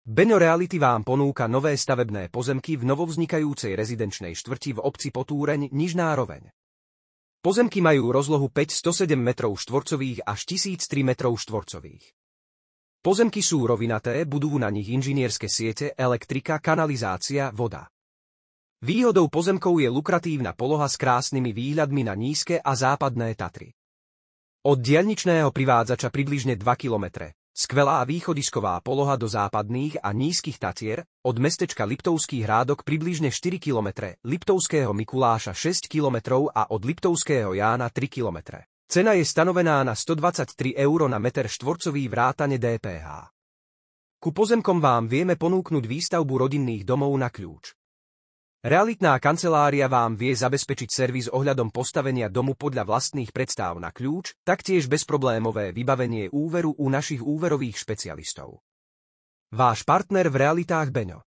Beňo Reality vám ponúka nové stavebné pozemky v novovznikajúcej rezidenčnej štvrti v obci Potúreň, Nižná Roveň. Pozemky majú rozlohu 507 m2 až 1003 m2. Pozemky sú rovinaté, budú na nich inžinierské siete, elektrika, kanalizácia, voda. Výhodou pozemkov je lukratívna poloha s krásnymi výhľadmi na nízke a západné Tatry. Od diaľničného privádzača približne 2 km. Skvelá východisková poloha do západných a nízkych Tatier, od mestečka Liptovský Hrádok približne 4 km, Liptovského Mikuláša 6 km a od Liptovského Jána 3 km. Cena je stanovená na 123 € na meter štvorcový vrátane DPH. Ku pozemkom vám vieme ponúknuť výstavbu rodinných domov na kľúč. Realitná kancelária vám vie zabezpečiť servis ohľadom postavenia domu podľa vlastných predstáv na kľúč, taktiež bezproblémové vybavenie úveru u našich úverových špecialistov. Váš partner v realitách Beňo.